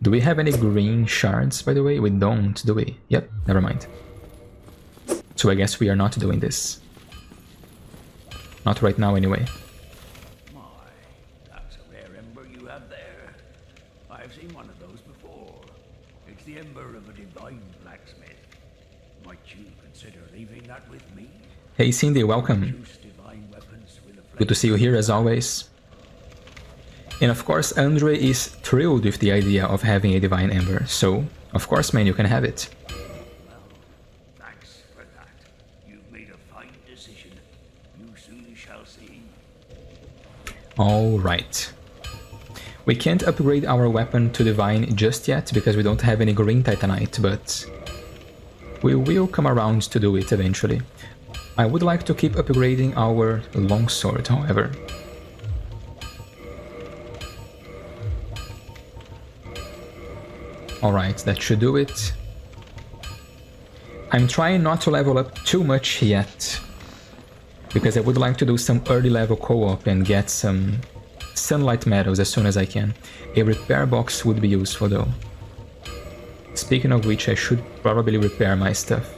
Do we have any green shards, by the way? We don't, do we? Yep, never mind. So I guess we are not doing this. Not right now, anyway. My, that's a rare ember you have there. I've seen one of those before. It's the ember of a divine blacksmith. Might you consider leaving that with me? Hey Cindy, welcome. Good to see you here as always. And of course, Andre is thrilled with the idea of having a divine ember, so of course, man, you can have it. Well, thanks for that. You've made a fine decision. You soon shall see. Alright. We can't upgrade our weapon to divine just yet because we don't have any green titanite, but we will come around to do it eventually. I would like to keep upgrading our longsword, however. Alright, that should do it. I'm trying not to level up too much yet, because I would like to do some early level co-op and get some sunlight medals as soon as I can. A repair box would be useful though. Speaking of which, I should probably repair my stuff.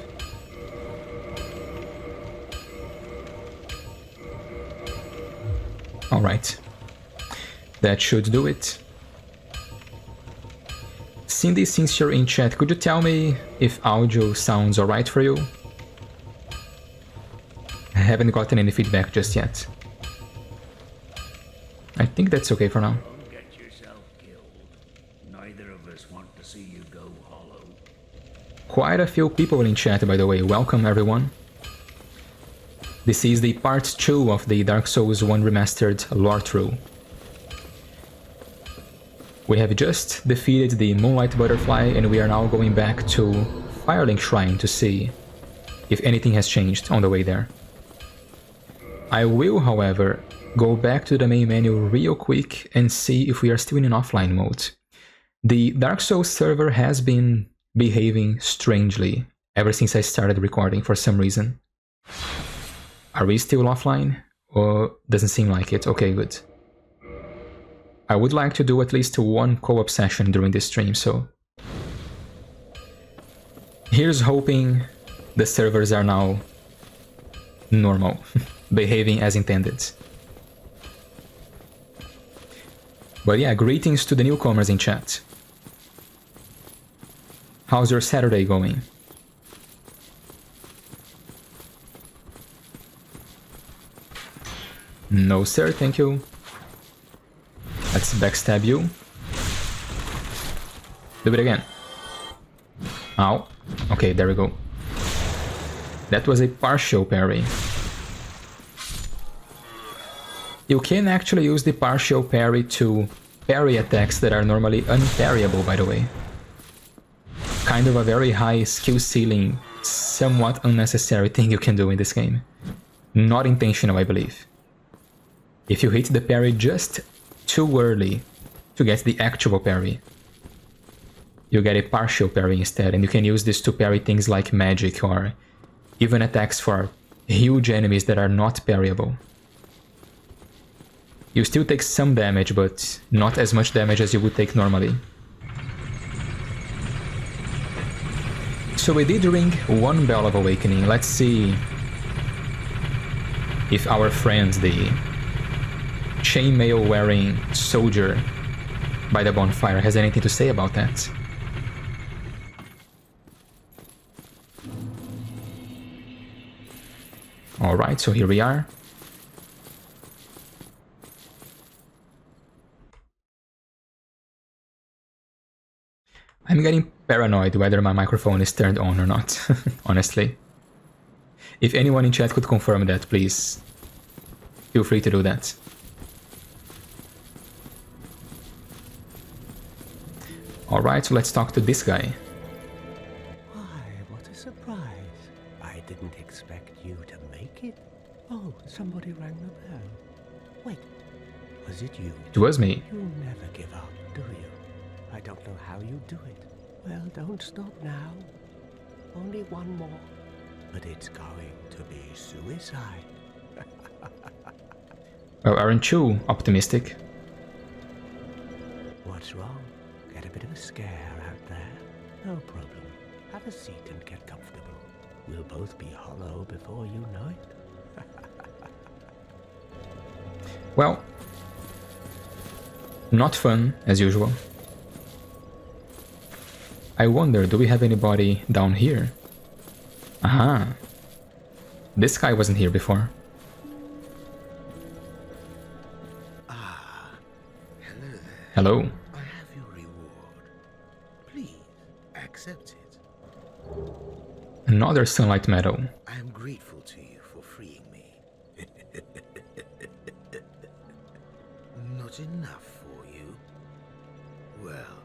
Alright, that should do it. Cindy, since you're in chat, could you tell me if audio sounds alright for you? I haven't gotten any feedback just yet. I think that's okay for now. Don't get yourself killed. Neither of us want to see you go hollow. Quite a few people in chat, by the way. Welcome, everyone. This is the part 2 of the Dark Souls 1 Remastered Lorethrough. We have just defeated the Moonlight Butterfly and we are now going back to Firelink Shrine to see if anything has changed on the way there. I will, however, go back to the main menu real quick and see if we are still in an offline mode. The Dark Souls server has been behaving strangely ever since I started recording for some reason. Are we still offline? Or doesn't seem like it? Okay, good. I would like to do at least one co-op session during this stream, so... Here's hoping the servers are now normal, behaving as intended. But yeah, greetings to the newcomers in chat. How's your Saturday going? No sir, thank you. Let's backstab you. Do it again. Ow. Okay, there we go. That was a partial parry. You can actually use the partial parry to parry attacks that are normally unparryable, by the way. Kind of a very high skill ceiling, somewhat unnecessary thing you can do in this game. Not intentional, I believe. If you hit the parry just too early to get the actual parry, you get a partial parry instead, and you can use this to parry things like magic or even attacks for huge enemies that are not parryable. You still take some damage, but not as much damage as you would take normally. So we did ring one Bell of Awakening. Let's see if our friend, the chainmail wearing soldier by the bonfire, has anything to say about that. Alright, so here we are. I'm getting paranoid whether my microphone is turned on or not, honestly. If anyone in chat could confirm that, please feel free to do that. Alright, so let's talk to this guy. Why, what a surprise. I didn't expect you to make it. Oh, somebody rang the bell. Wait, was it you? It was me. You never give up, do you? I don't know how you do it. Well, don't stop now. Only one more. But it's going to be suicide. Well, aren't you optimistic? What's wrong? get a bit of a scare out there. No problem. Have a seat and get comfortable. We'll both be hollow before you know it. Well, not fun, as usual. I wonder, do we have anybody down here? Aha. This guy wasn't here before. Ah, hello there. Hello. I have your reward. Please, accept it. Another sunlight medal. I am grateful to you for freeing me. Not enough for you? Well,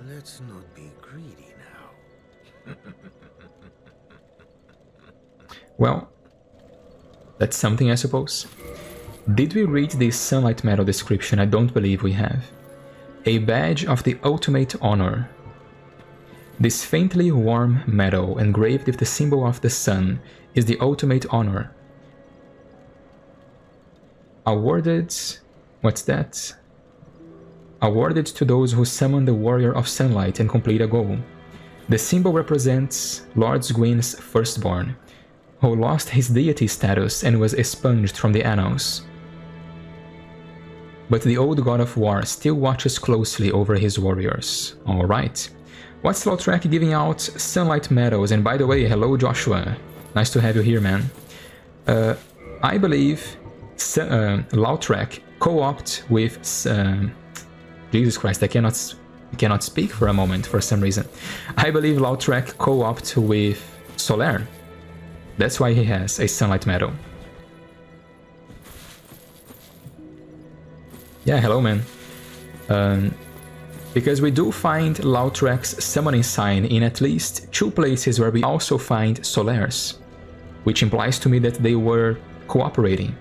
let's not be greedy now. Well, that's something, I suppose. Did we read the sunlight medal description? I don't believe we have. A badge of the ultimate honor. This faintly warm medal, engraved with the symbol of the sun, is the ultimate honor. Awarded... what's that? Awarded to those who summon the Warrior of Sunlight and complete a goal. The symbol represents Lord Gwyn's firstborn, who lost his deity status and was expunged from the annals. But the old god of war still watches closely over his warriors. Alright. What's Lautrec giving out sunlight medals? And by the way, hello Joshua. Nice to have you here, man. I believe Lautrec co-opted with... Jesus Christ, I cannot speak for a moment for some reason. I believe Lautrec co-opted with Solaire. That's why he has a sunlight medal. Yeah, hello man. Because we do find Lautrec's summoning sign in at least 2 places where we also find Solaire's, which implies to me that they were cooperating.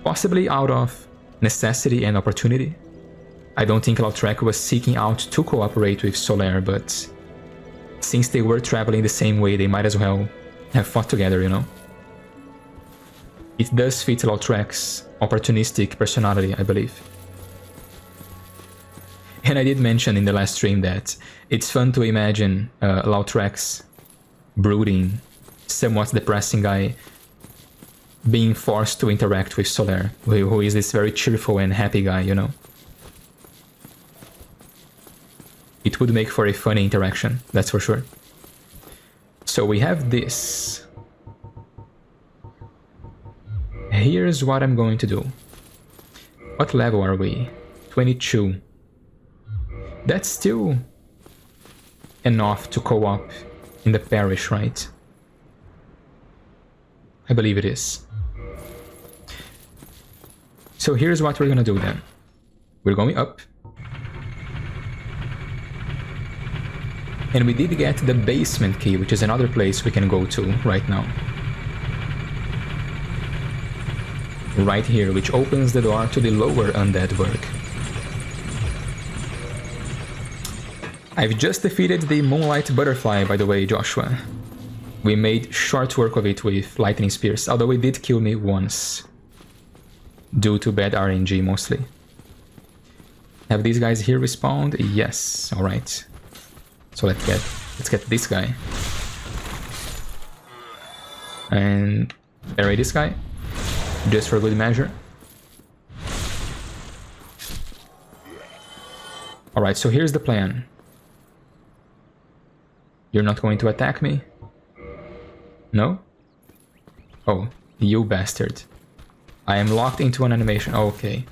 Possibly out of necessity and opportunity. I don't think Lautrec was seeking out to cooperate with Solaire, but since they were traveling the same way, they might as well have fought together, you know? It does fit Lautrec's opportunistic personality, I believe. And I did mention in the last stream that it's fun to imagine Lautrec's brooding, somewhat depressing guy being forced to interact with Solaire, who is this very cheerful and happy guy, you know? It would make for a funny interaction, that's for sure. So we have this. Here's what I'm going to do. What level are we? 22. That's still enough to co-op in the Parish, right? I believe it is. So here's what we're gonna do then. We're going up. And we did get the basement key, which is another place we can go to right now. Right here, which opens the door to the Lower Undead Burg. I've just defeated the Moonlight Butterfly, by the way, Joshua. We made short work of it with Lightning Spears, although it did kill me once. Due to bad RNG, mostly. Have these guys here respawned? Yes, alright. So let's get this guy. And parry this guy. Just for good measure. Alright, so here's the plan. You're not going to attack me? No? Oh, you bastard. I am locked into an animation. Okay.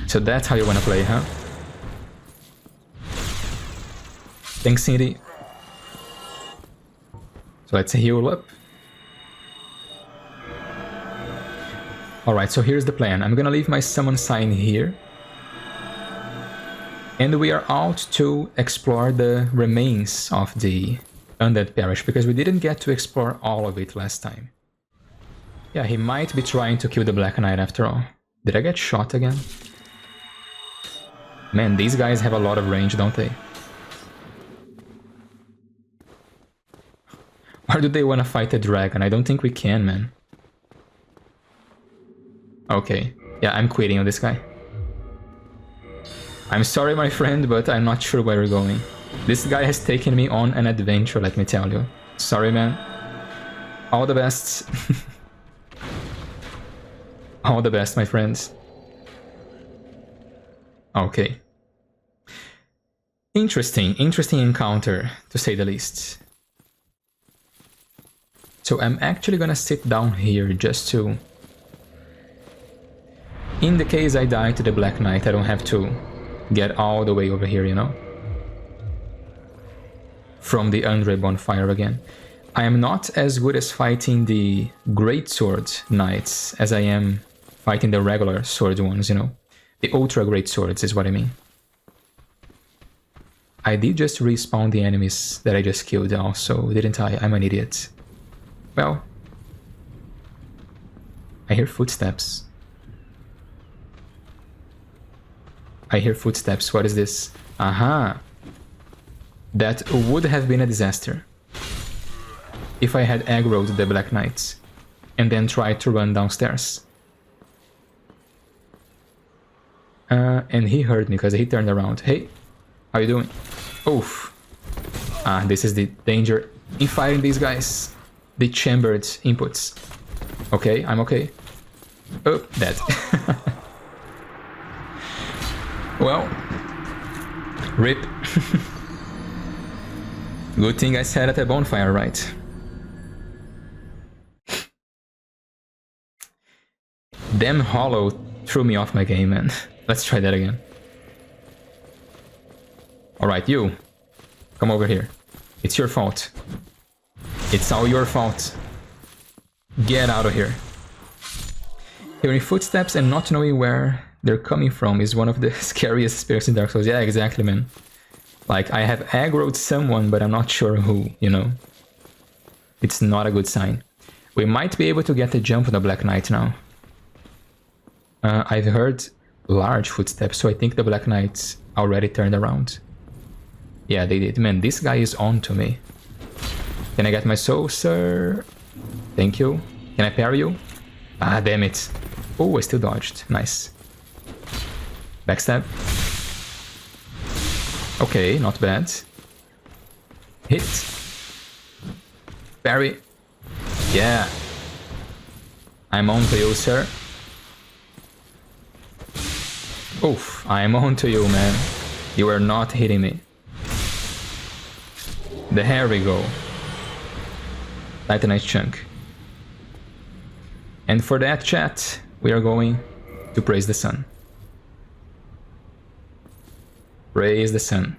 So that's how you wanna play, huh? Thanks, Cindy. So let's heal up. Alright, so here's the plan. I'm gonna leave my summon sign here. And we are out to explore the remains of the Undead Parish, because we didn't get to explore all of it last time. Yeah, he might be trying to kill the Black Knight after all. Did I get shot again? Man, these guys have a lot of range, don't they? Or do they want to fight a dragon? I don't think we can, man. Okay. Yeah, I'm quitting on this guy. I'm sorry, my friend, but I'm not sure where we're going. This guy has taken me on an adventure, let me tell you. Sorry, man. All the best. All the best, my friends. Okay. Interesting encounter, to say the least. So I'm actually gonna sit down here just to... In the case I die to the Black Knight, I don't have to get all the way over here, you know? From the Andre bonfire again. I am not as good as fighting the Greatsword Knights as I am fighting the regular sword ones, you know? The Ultra Great Swords is what I mean. I did just respawn the enemies that I just killed also, didn't I? I'm an idiot. Well... I hear footsteps. I hear footsteps. What is this? Aha! That would have been a disaster. If I had aggroed the Black Knights and then tried to run downstairs. And he heard me because he turned around. Hey, how you doing? Oof. Ah, this is the danger in fighting these guys. The chambered inputs. Okay, I'm okay. Oh, dead. Well, rip. Good thing I sat at a bonfire, right? Damn Hollow threw me off my game, man. Let's try that again. Alright, you. Come over here. It's your fault. It's all your fault. Get out of here. Hearing footsteps and not knowing where they're coming from is one of the scariest experiences in Dark Souls. Yeah, exactly, man. Like, I have aggroed someone, but I'm not sure who, you know? It's not a good sign. We might be able to get a jump on the Black Knight now. I've heard large footsteps, so I think the Black Knights already turned around. Yeah, they did. Man, this guy is on to me. Can I get my soul, sir? Thank you. Can I parry you? Ah, damn it. Oh, I still dodged. Nice. Backstab. Okay, not bad. Hit. Parry. Yeah. I'm on to you, sir. Oof, I'm on to you, man. You are not hitting me. There we go. Titanite chunk. And for that, chat, we are going to praise the sun. Praise the sun.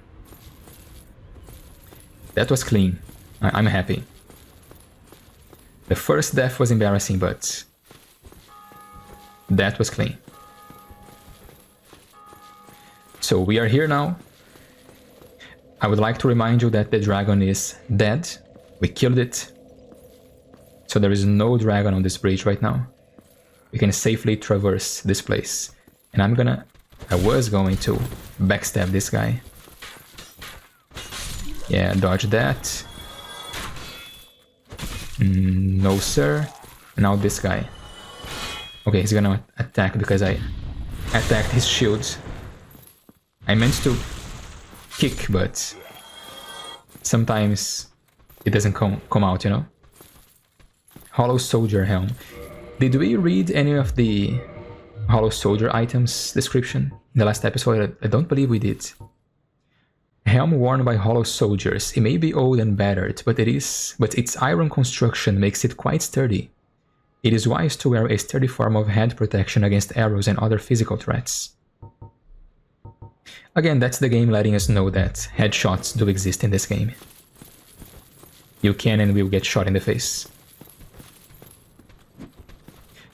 That was clean. I'm happy. The first death was embarrassing, but that was clean. So we are here now. I would like to remind you that the dragon is dead. We killed it. So there is no dragon on this bridge right now. We can safely traverse this place. And I was going to backstab this guy. Yeah, dodge that. No, sir. Now this guy. Okay, he's gonna attack because I attacked his shield. I meant to kick, but sometimes it doesn't come out, you know? Hollow Soldier Helm. Did we read any of the Hollow Soldier items description in the last episode? I don't believe we did. Helm worn by Hollow Soldiers. It may be old and battered, but its iron construction makes it quite sturdy. It is wise to wear a sturdy form of head protection against arrows and other physical threats. Again, that's the game letting us know that headshots do exist in this game. You can and will get shot in the face.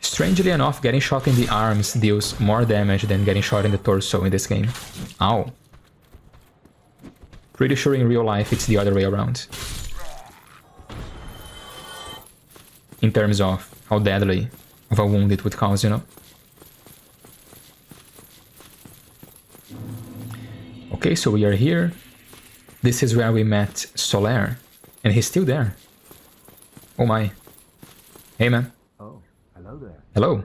Strangely enough, getting shot in the arms deals more damage than getting shot in the torso in this game. Ow. Pretty sure in real life it's the other way around. In terms of how deadly of a wound it would cause, you know? Okay, so we are here. This is where we met Solaire. And he's still there. Oh my. Hey, man. Oh, hello there. Hello.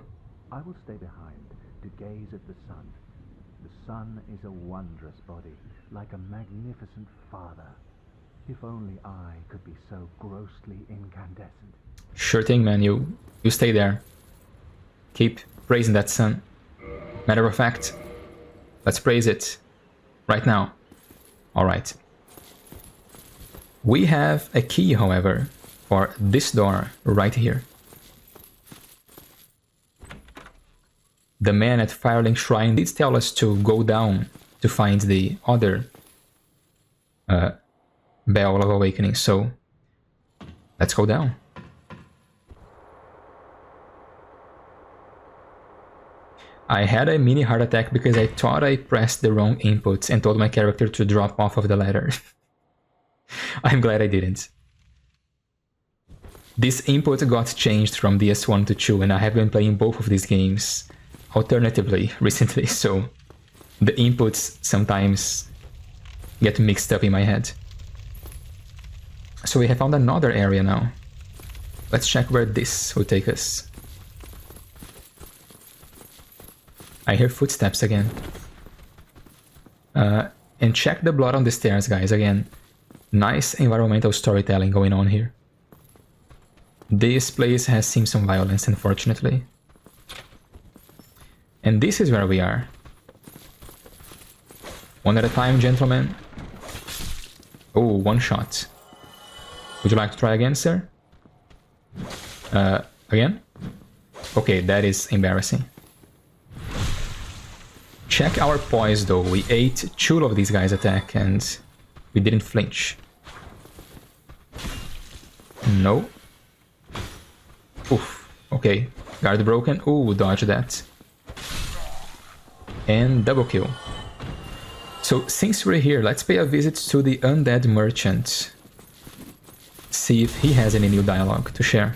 I will stay behind to gaze at the sun. The sun is a wondrous body, like a magnificent father. If only I could be so grossly incandescent. Sure thing, man. You stay there. Keep praising that sun. Matter of fact, let's praise it right now. Alright. We have a key, however, for this door right here. The man at Firelink Shrine did tell us to go down to find the other Bell of Awakening, so let's go down. I had a mini heart attack because I thought I pressed the wrong inputs and told my character to drop off of the ladder. I'm glad I didn't. This input got changed from DS1 to 2 and I have been playing both of these games alternatively recently, so the inputs sometimes get mixed up in my head. So we have found another area now. Let's check where this will take us. I hear footsteps again. And check the blood on the stairs, guys, again. Nice environmental storytelling going on here. This place has seen some violence, unfortunately. And this is where we are. One at a time, gentlemen. Oh, one shot. Would you like to try again, sir? Again? Okay, that is embarrassing. Check our poise, though. We ate 2 of these guys' attack and we didn't flinch. No. Oof. Okay. Guard broken. Ooh, dodge that. And double kill. So, since we're here, let's pay a visit to the Undead Merchant. See if he has any new dialogue to share.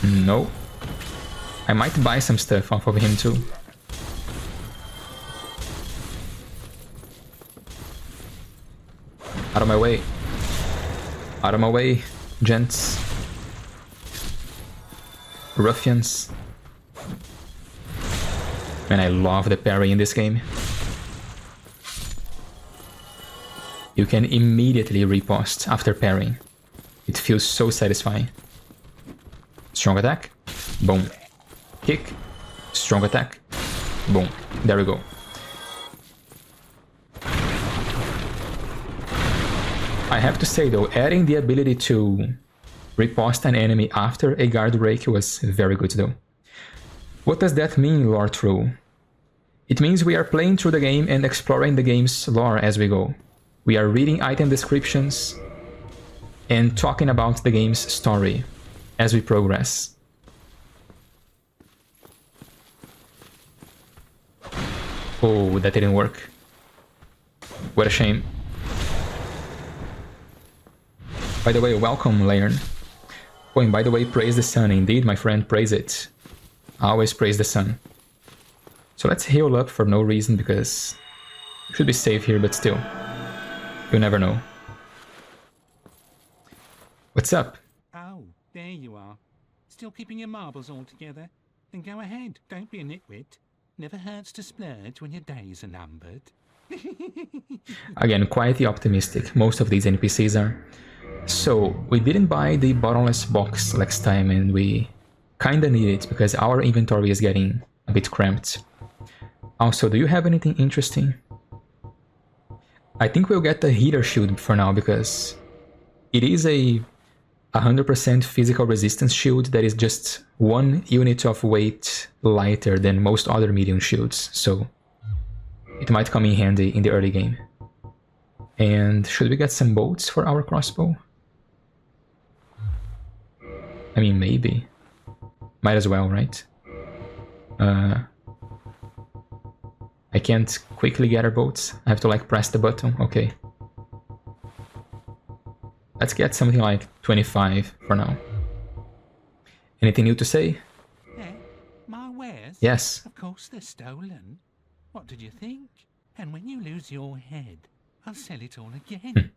No. I might buy some stuff off of him too. Out of my way. Out of my way, gents. Ruffians. Man, I love the parry in this game. You can immediately riposte after parrying. It feels so satisfying. Strong attack. Boom. Kick. Strong attack. Boom. There we go. I have to say though, adding the ability to riposte an enemy after a guard break was very good though. What does that mean, Lorethrough? It means we are playing through the game and exploring the game's lore as we go. We are reading item descriptions and talking about the game's story as we progress. Oh, that didn't work. What a shame. By the way, welcome, Lairn. Oh, and by the way, praise the sun. Indeed, my friend, praise it. I always praise the sun. So let's heal up for no reason, because we should be safe here, but still. You never know. What's up? Oh, there you are. Still keeping your marbles all together? Then go ahead, don't be a nitwit. Never hurts to splurge when your days are numbered. Again, quietly optimistic. Most of these NPCs are. So, we didn't buy the bottomless box last time and we kinda need it because our inventory is getting a bit cramped. Also, do you have anything interesting? I think we'll get the heater shield for now because it is a 100% physical resistance shield that is just 1 unit of weight lighter than most other medium shields, so it might come in handy in the early game. And should we get some bolts for our crossbow? I mean, maybe. Might as well, right? I can't quickly gather bolts. I have to like press the button. Okay. Let's get something like 25 for now. Anything new to say? Yeah, my wares? Yes. Of course they're stolen. What did you think? And when you lose your head, I'll sell it all again.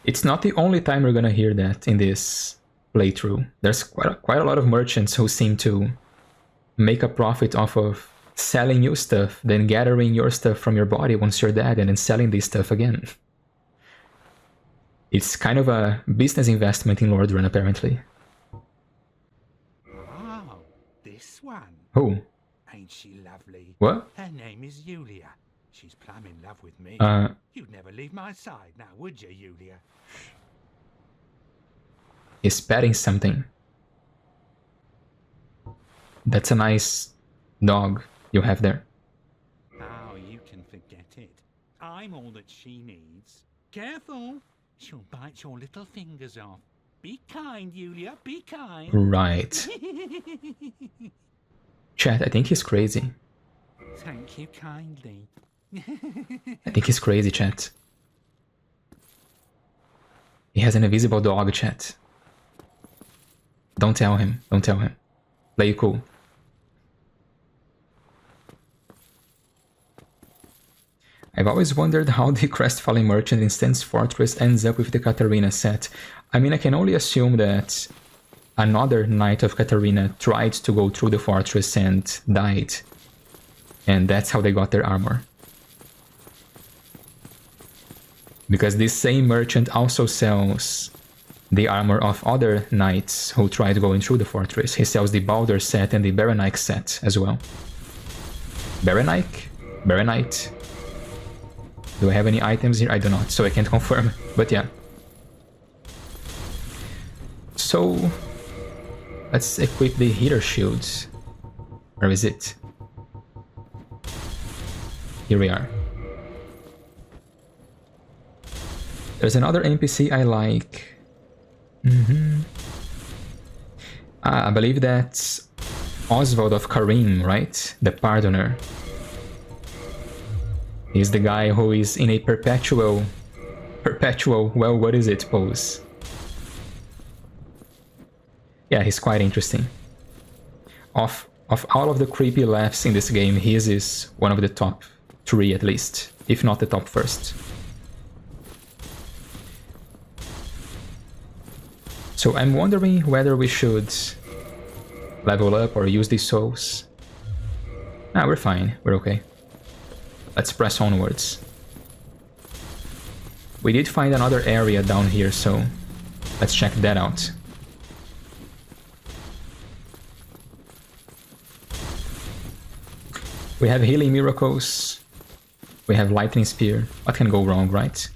It's not the only time we're gonna hear that in this playthrough. There's quite a lot of merchants who seem to make a profit off of selling you stuff, then gathering your stuff from your body once you're dead, and then selling this stuff again. It's kind of a business investment in Lord Run, apparently. Oh, this one. Who? Ain't she lovely? What? Her name is Yulia. She's plumb in love with me. You'd never leave my side now, would you, Yulia? He's petting something. That's a nice dog you have there. Oh, you can forget it. I'm all that she needs. Careful! She'll bite your little fingers off. Be kind, Yulia, be kind. Right. Chat, I think he's crazy. Thank you kindly. I think he's crazy, chat. He has an invisible dog, chat. Don't tell him. Don't tell him. Play it cool. I've always wondered how the Crestfallen Merchant in Stan's Fortress ends up with the Katarina set. I mean, I can only assume that another Knight of Katarina tried to go through the fortress and died. And that's how they got their armor. Because this same merchant also sells the armor of other knights who tried going through the fortress. He sells the Baldur set and the Baronike set as well. Baronike? Baronite? Do I have any items here? I do not, so I can't confirm. But yeah. So, let's equip the heater shields. Where is it? Here we are. There's another NPC I like. I believe that's Oswald of Karim, right? The Pardoner. He's the guy who is in a perpetual, well, what is it pose. Yeah, he's quite interesting. Of all of the creepy laughs in this game, his is one of the top 3 at least, if not the top first. So I'm wondering whether we should level up or use these souls. Ah, we're fine, we're okay. Let's press onwards. We did find another area down here, so let's check that out. We have healing miracles. We have lightning spear. What can go wrong, right?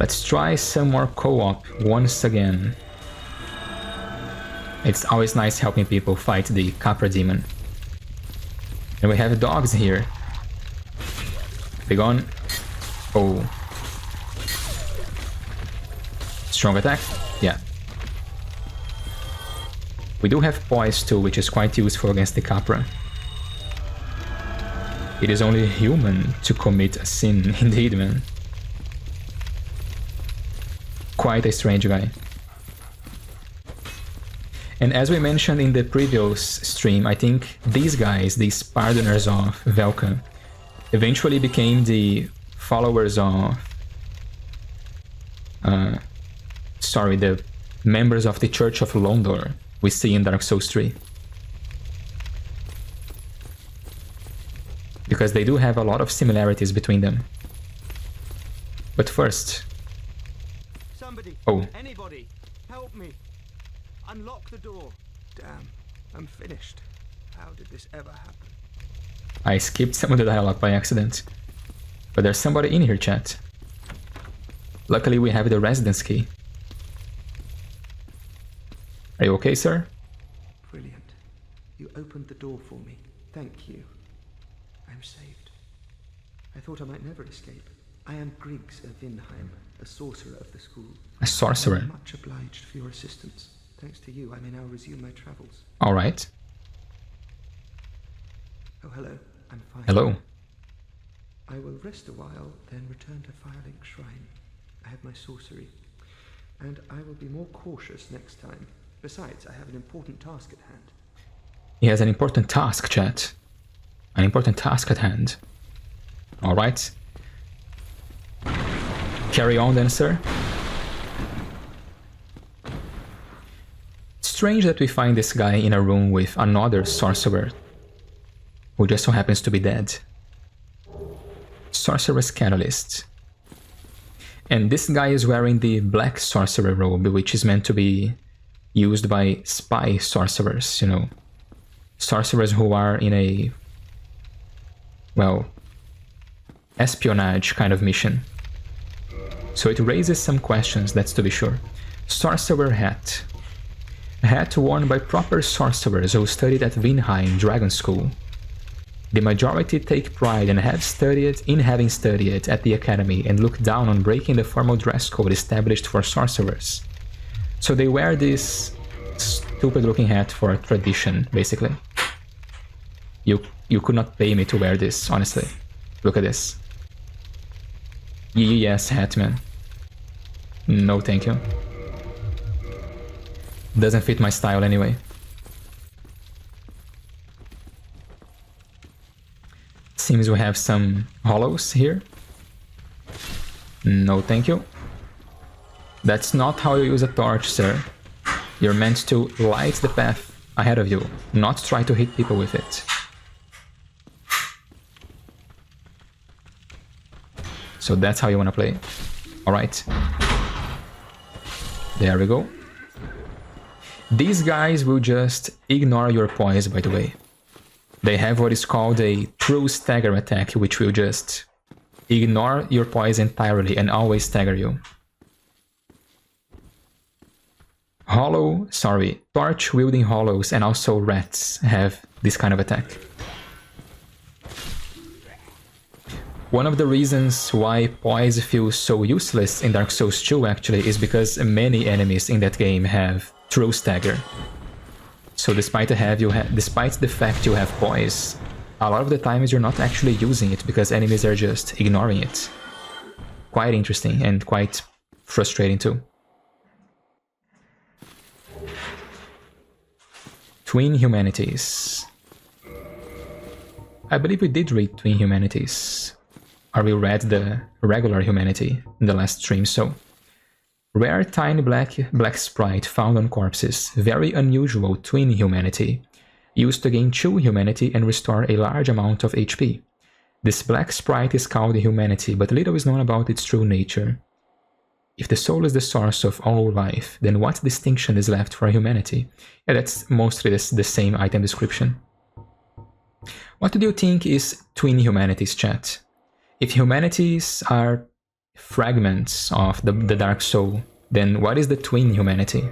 Let's try some more co-op once again. It's always nice helping people fight the Capra Demon. And we have dogs here. Be gone. Oh. Strong attack? Yeah. We do have poise too, which is quite useful against the Capra. It is only human to commit a sin, indeed, man. Quite a strange guy. And as we mentioned in the previous stream, I think these guys, these Pardoners of Velka, eventually became the followers of... the members of the Church of Londor we see in Dark Souls 3. Because they do have a lot of similarities between them. But first... Somebody, anybody, help me. Unlock the door. Damn, I'm finished. How did this ever happen? I skipped some of the dialogue by accident. But there's somebody in here, chat. Luckily we have the residence key. Are you okay, sir? Brilliant. You opened the door for me. Thank you. I'm saved. I thought I might never escape. I am Griggs of Vinheim, a sorcerer of the school. A sorcerer? I'm much obliged for your assistance. Thanks to you, I may now resume my travels. Alright. Oh, hello. I'm fine. Hello. I will rest a while, then return to Firelink Shrine. I have my sorcery. And I will be more cautious next time. Besides, I have an important task at hand. He has an important task, chat. An important task at hand. Alright. Carry on then, sir. strange that we find this guy in a room with another sorcerer who just so happens to be dead. Sorcerer's Catalyst. And this guy is wearing the black sorcerer robe, which is meant to be used by spy sorcerers, you know. Sorcerers who are in a, well, espionage kind of mission. So it raises some questions, that's to be sure. Sorcerer Hat. A hat worn by proper sorcerers who studied at Vinheim Dragon School. The majority take pride in having studied at the academy and look down on breaking the formal dress code established for sorcerers. So they wear this stupid looking hat for tradition, basically. You could not pay me to wear this, honestly. Look at this. Yes, hat, man. No thank you. Doesn't fit my style anyway. Seems we have some hollows here. No thank you. That's not how you use a torch, sir. You're meant to light the path ahead of you, not try to hit people with it. So that's how you want to play. Alright. There we go. These guys will just ignore your poise, by the way. They have what is called a true stagger attack, which will just ignore your poise entirely and always stagger you. Torch-wielding hollows and also rats have this kind of attack. One of the reasons why poise feels so useless in Dark Souls 2 actually is because many enemies in that game have true stagger. So despite the fact you have poise, a lot of the times you're not actually using it because enemies are just ignoring it. Quite interesting and quite frustrating too. Twin Humanities. I believe we did read Twin Humanities. Or we read the regular humanity in the last stream, so... Rare tiny black sprite found on corpses, very unusual twin humanity, used to gain 2 humanity and restore a large amount of HP. This black sprite is called humanity, but little is known about its true nature. If the soul is the source of all life, then what distinction is left for humanity? Yeah, that's mostly the same item description. What do you think is twin humanities, chat? If humanities are fragments of the Dark Soul, then what is the twin humanity?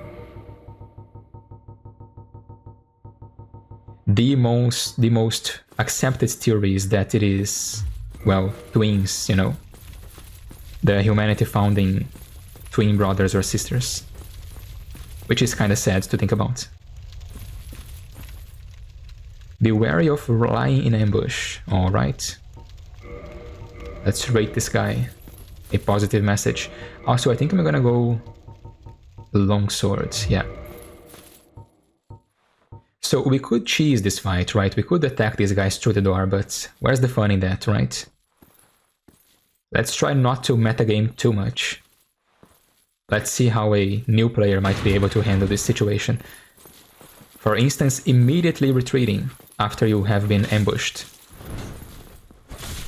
The most accepted theory is that it is, well, twins, you know. The humanity found in twin brothers or sisters. Which is kinda sad to think about. Be wary of lying in ambush. Alright. Let's rate this guy. A positive message. Also, I think I'm gonna go longsword, yeah. So we could cheese this fight, right? We could attack these guys through the door, but where's the fun in that, right? Let's try not to metagame too much. Let's see how a new player might be able to handle this situation. For instance, immediately retreating after you have been ambushed.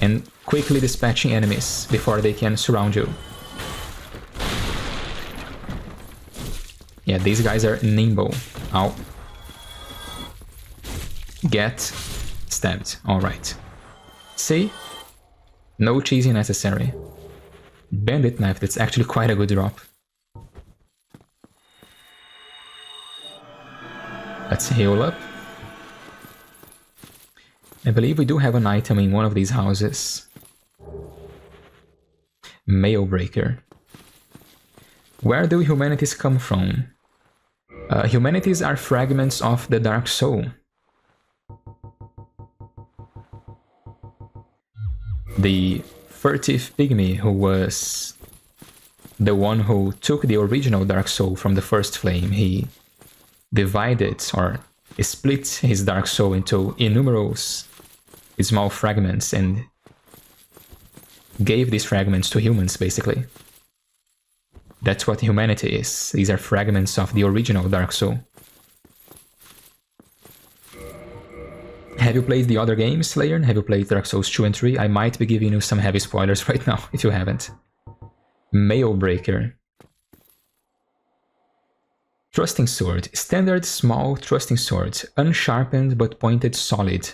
And quickly dispatching enemies before they can surround you. Yeah, these guys are nimble. Ow. Get stabbed. Alright. See? No cheesing necessary. Bandit knife, that's actually quite a good drop. Let's heal up. I believe we do have an item in one of these houses. Mail breaker. Where do humanities come from? Humanities are fragments of the Dark Soul. The furtive pygmy who was the one who took the original Dark Soul from the first flame, he divided or split his Dark Soul into innumerable small fragments and gave these fragments to humans, basically. That's what humanity is. These are fragments of the original Dark Soul. Have you played the other games, Solaire? Have you played Dark Souls 2 and 3? I might be giving you some heavy spoilers right now, if you haven't. Mailbreaker. Thrusting sword. Standard small thrusting sword. Unsharpened but pointed solid.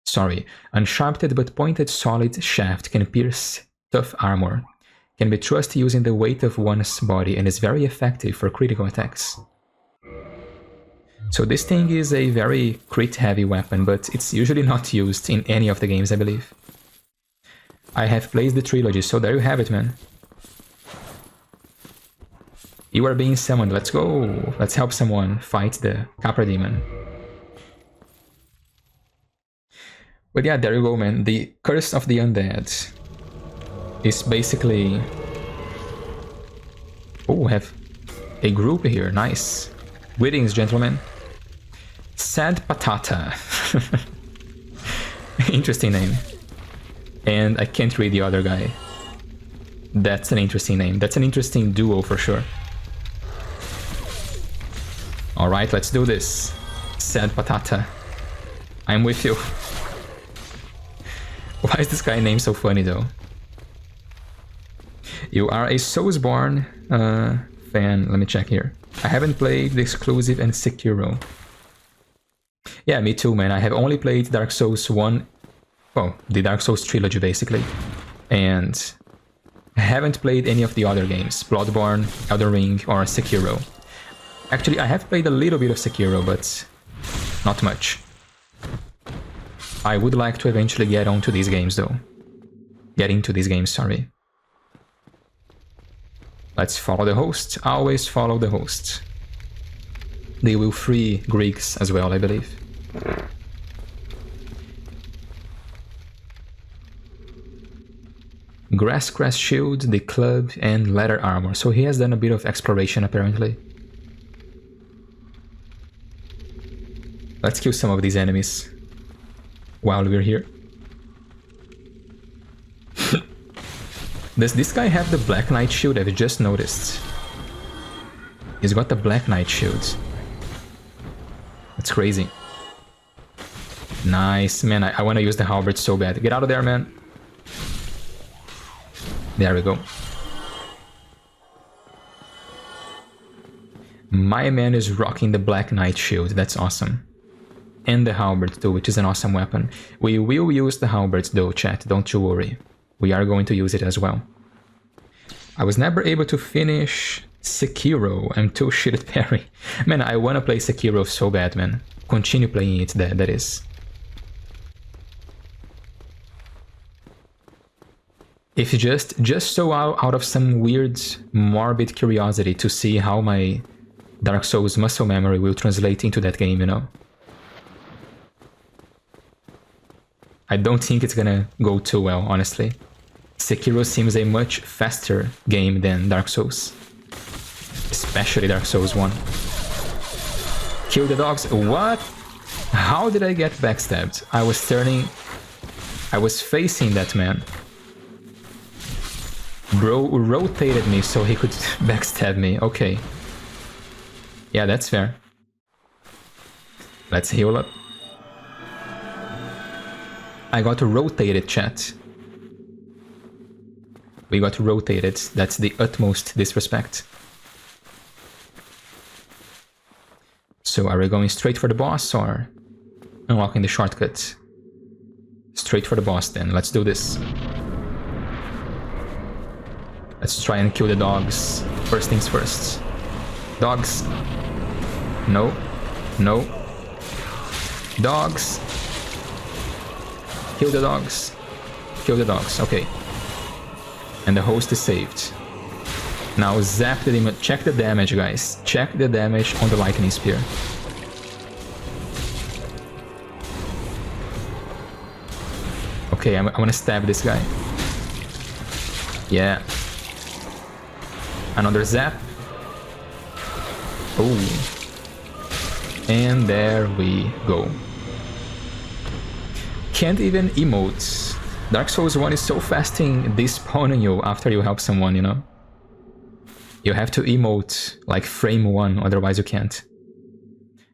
Sorry. Unsharpened but pointed solid shaft can pierce tough armor. Can be thrust using the weight of one's body and is very effective for critical attacks. So this thing is a very crit-heavy weapon, but it's usually not used in any of the games, I believe. I have played the trilogy, so there you have it, man. You are being summoned, let's go! Let's help someone fight the Capra Demon. But yeah, there you go, man. The Curse of the Undead is basically... Oh, we have a group here, nice. Greetings, gentlemen. Sad Patata. Interesting name. And I can't read the other guy. That's an interesting name. That's an interesting duo for sure. Alright, let's do this. Sad Patata. I'm with you. Why is this guy name so funny though? You are a Soulsborne fan. Let me check here. I haven't played the exclusive and Sekiro. Yeah, me too, man. I have only played Dark Souls 1, well, the Dark Souls trilogy basically, and I haven't played any of the other games, Bloodborne, Elden Ring, or Sekiro. Actually, I have played a little bit of Sekiro, but not much. I would like to eventually get onto these games though. Get into these games, sorry. Let's follow the host. Always follow the host. They will free Griggs as well, I believe. Grasscrest shield, the club, and leather armor. So he has done a bit of exploration apparently. Let's kill some of these enemies while we're here. Does this guy have the Black Knight shield? I've just noticed. He's got the Black Knight shield. That's crazy. Nice, man. I want to use the halberd so bad. Get out of there, man. There we go. My man is rocking the Black Knight shield. That's awesome. And the halberd too, which is an awesome weapon. We will use the halberd though, chat. Don't you worry. We are going to use it as well. I was never able to finish Sekiro. I'm too shit at parry. Man, I want to play Sekiro so bad, man. Continue playing it, that is. If just so out of some weird, morbid curiosity to see how my Dark Souls muscle memory will translate into that game, you know. I don't think it's gonna go too well, honestly. Sekiro seems a much faster game than Dark Souls. Especially Dark Souls 1. Kill the dogs. What? How did I get backstabbed? I was facing that man. Bro rotated me so he could backstab me. Okay. Yeah, that's fair. Let's heal up. I got rotated, chat. We got rotated. That's the utmost disrespect. So are we going straight for the boss or unlocking the shortcut? Straight for the boss then. Let's do this. Let's try and kill the dogs. First things first. Dogs. No. No. Dogs. Kill the dogs. Kill the dogs. Okay. And the host is saved. Now zap the demon. Check the damage, guys. Check the damage on the lightning spear. Okay, I'm gonna stab this guy. Yeah. Another zap. Oh. And there we go. Can't even emote. Dark Souls 1 is so fast in despawning you after you help someone, you know? You have to emote like frame 1, otherwise you can't.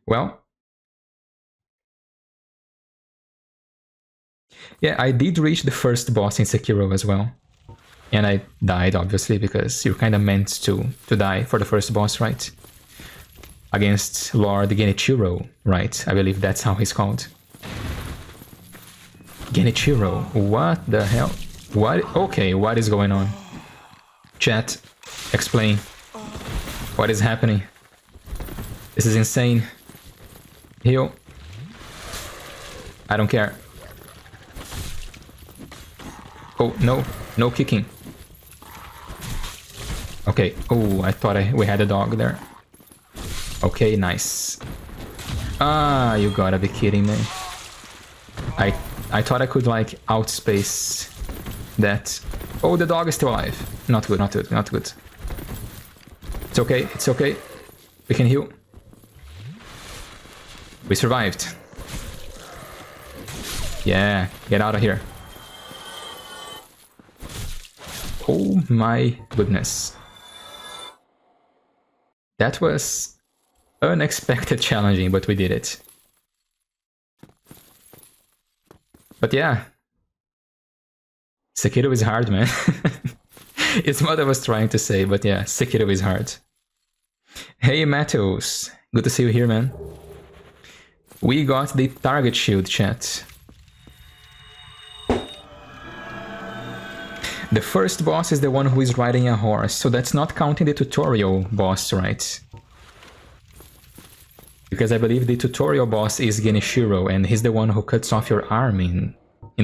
Well, Yeah, I did reach the first boss in Sekiro as well. And I died, obviously, because you're kind of meant to die for the first boss, right? Against Lord Genichiro, right? I believe that's how he's called. Genichiro, what the hell? What? Okay, what is going on? Chat, explain. What is happening? This is insane. Heal. I don't care. Oh, no. No kicking. Okay. Oh, I thought we had a dog there. Okay, nice. Ah, you gotta be kidding me. I thought I could, like, outspace that. Oh, the dog is still alive. Not good, not good, not good. It's okay, it's okay. We can heal. We survived. Yeah, get out of here. Oh my goodness. That was unexpected challenging, but we did it. But yeah. Sekiro is hard, man. It's what I was trying to say, but yeah, Sekiro is hard. Hey Matthews, good to see you here, man. We got the target shield, chat. The first boss is the one who is riding a horse, so that's not counting the tutorial boss, right? Because I believe the tutorial boss is Genichiro, and he's the one who cuts off your arm in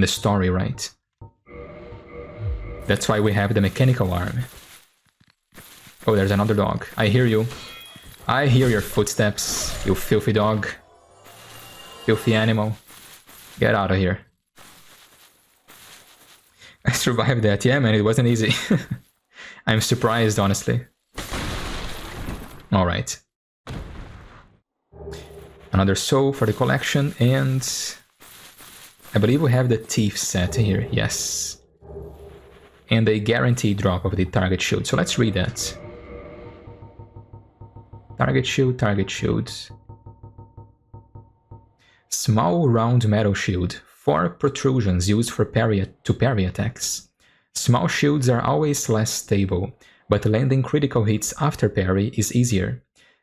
the story, right? That's why we have the mechanical arm. Oh, there's another dog. I hear you. I hear your footsteps, you filthy dog. Filthy animal. Get out of here. I survived that. Yeah, man, it wasn't easy. I'm surprised, honestly. Alright. Another soul for the collection, and I believe we have the thieves set here, yes. And a guaranteed drop of the target shield, so let's read that. Target shield, target shield. Small round metal shield, 4 protrusions used for parry attacks. Small shields are always less stable, but landing critical hits after parry is easier.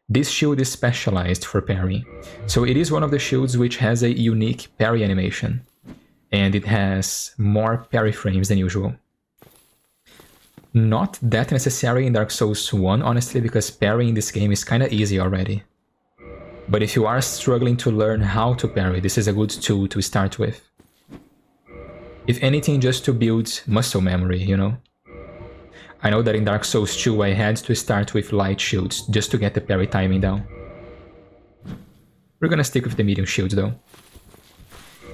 This shield is specialized for parry, so it is one of the shields which has a unique parry animation, and it has more parry frames than usual. Not that necessary in Dark Souls 1, honestly, because parry in this game is kinda easy already. But if you are struggling to learn how to parry, this is a good tool to start with. If anything, just to build muscle memory, you know? I know that in Dark Souls 2 I had to start with light shields just to get the parry timing down. We're gonna stick with the medium shields though.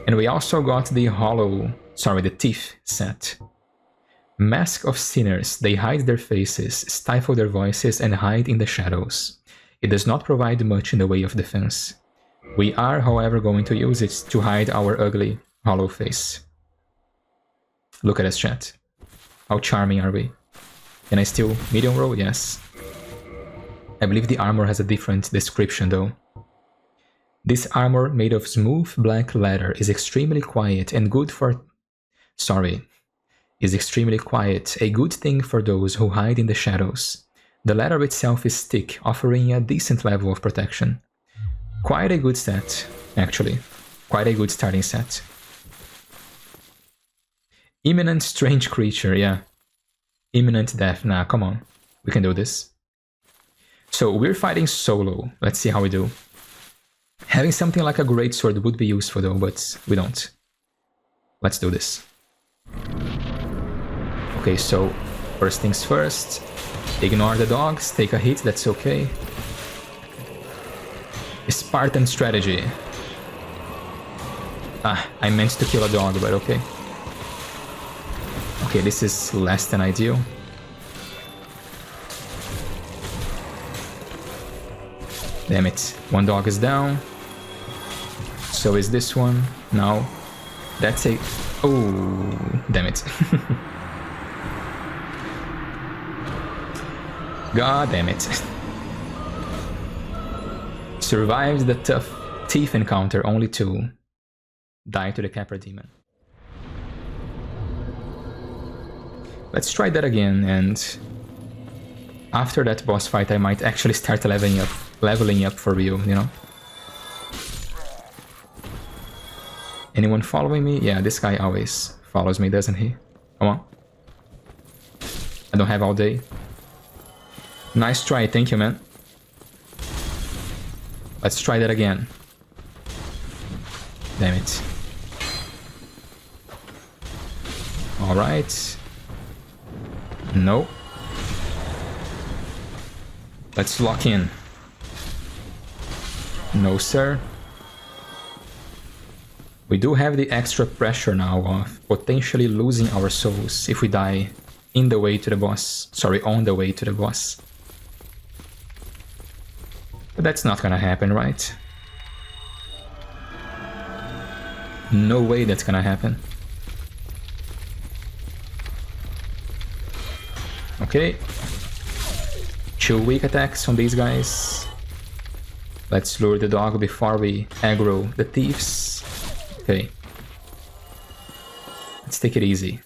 And we also got the the thief set. Mask of sinners, they hide their faces, stifle their voices, and hide in the shadows. It does not provide much in the way of defense. We are, however, going to use it to hide our ugly, hollow face. Look at us, chat. How charming are we? Can I still medium roll? Yes. I believe the armor has a different description though. This armor made of smooth black leather is extremely quiet and good for... is extremely quiet, a good thing for those who hide in the shadows. The leather itself is thick, offering a decent level of protection. Quite a good set, actually. Quite a good starting set. Imminent strange creature, yeah. Imminent death, nah, come on. We can do this. So, we're fighting solo. Let's see how we do. Having something like a greatsword would be useful though, but we don't. Let's do this. Okay, so first things first, ignore the dogs, take a hit, that's okay. Spartan strategy. Ah, I meant to kill a dog, but okay. Okay, this is less than ideal. Damn it, one dog is down. So is this one. Now, that's a... Oh, damn it. God damn it. Survived the tough thief encounter only to die to the Capra Demon. Let's try that again, and after that boss fight I might actually start leveling up for real, you know? Anyone following me? Yeah, this guy always follows me, doesn't he? Come on. I don't have all day. Nice try, thank you, man. Let's try that again. Damn it. Alright. No. Let's lock in. No, sir. We do have the extra pressure now of potentially losing our souls if we die in the way to the boss. Sorry, on the way to the boss. But that's not gonna happen, right? No way that's gonna happen. Okay. 2 weak attacks on these guys. Let's lure the dog before we aggro the thieves. Okay. Let's take it easy.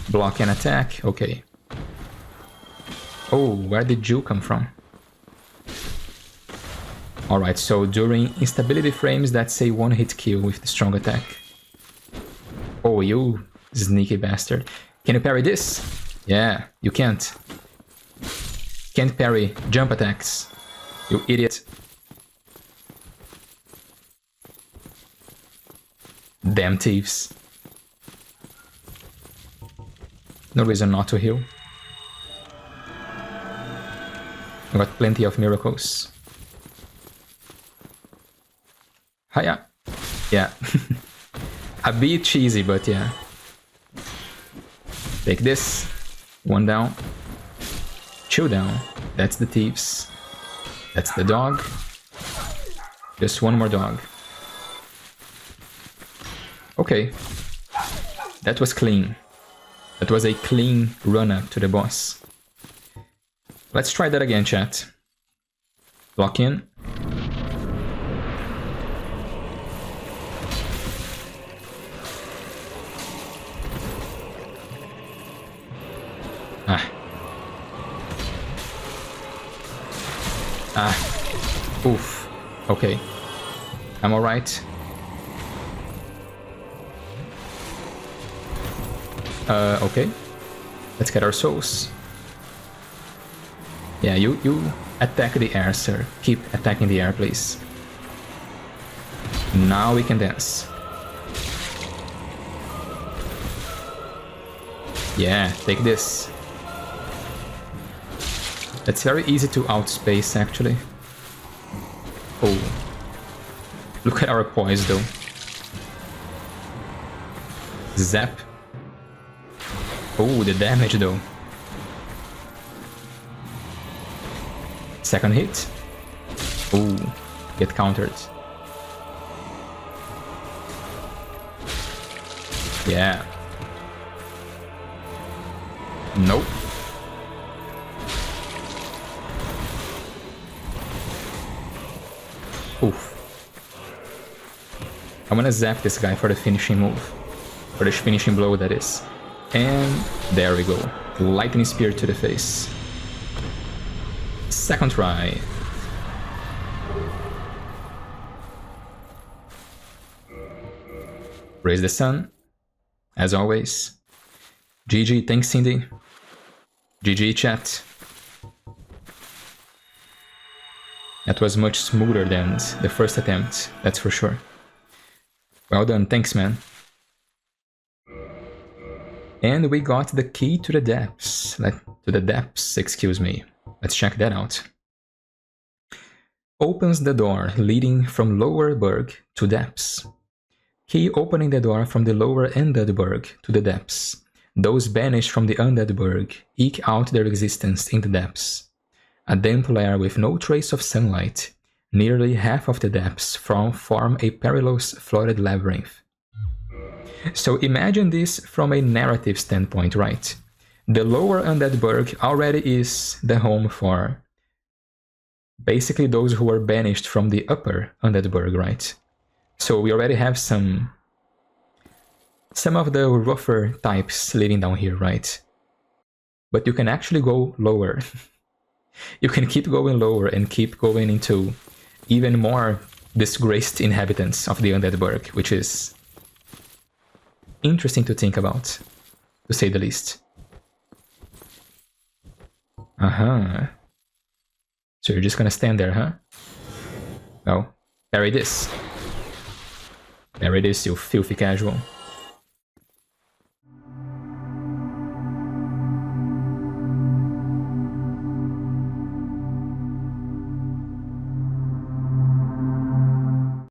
Block and attack. Okay. Oh, where did you come from? Alright, so during instability frames, that's a one-hit kill with the strong attack. Oh, you sneaky bastard. Can you parry this? Yeah, you can't. Can't parry jump attacks. You idiot. Damn thieves. No reason not to heal. I got plenty of miracles. Hiya. Yeah. A bit cheesy, but yeah. Take this. 1 down. 2 down. That's the thieves. That's the dog. Just 1 more dog. Okay. That was clean. That was a clean run-up to the boss. Let's try that again, chat. Lock in. Oof. Okay. I'm alright. Okay. Let's get our souls. Yeah, you attack the air, sir. Keep attacking the air, please. Now we can dance. Yeah, take this. It's very easy to outspace, actually. Oh. Look at our poise, though. Zap. Oh, the damage, though. Second hit. Oh, get countered. Yeah. Nope. Oof. I'm gonna zap this guy for the finishing move. For the finishing blow, that is. And there we go. Lightning spear to the face. Second try. Praise the sun. As always. GG, thanks Cindy. GG chat. That was much smoother than the first attempt, that's for sure. Well done, thanks man. And we got the key to the depths. Excuse me. Let's check that out. Opens the door leading from Lower Burg to depths. Key opening the door from the Lower Undead Burg to the depths. Those banished from the Undead Burg eke out their existence in the depths. A damp lair with no trace of sunlight. Nearly half of the depths form a perilous flooded labyrinth. So imagine this from a narrative standpoint, right? The Lower Undead Burg already is the home for basically those who were banished from the Upper Undead Burg, right? So we already have some some of the rougher types living down here, right? But you can actually go lower. You can keep going lower and keep going into even more disgraced inhabitants of the Undead Burg, which is interesting to think about, to say the least. Uh-huh. So you're just gonna stand there, huh? Well, parry this. Parry this, you filthy casual.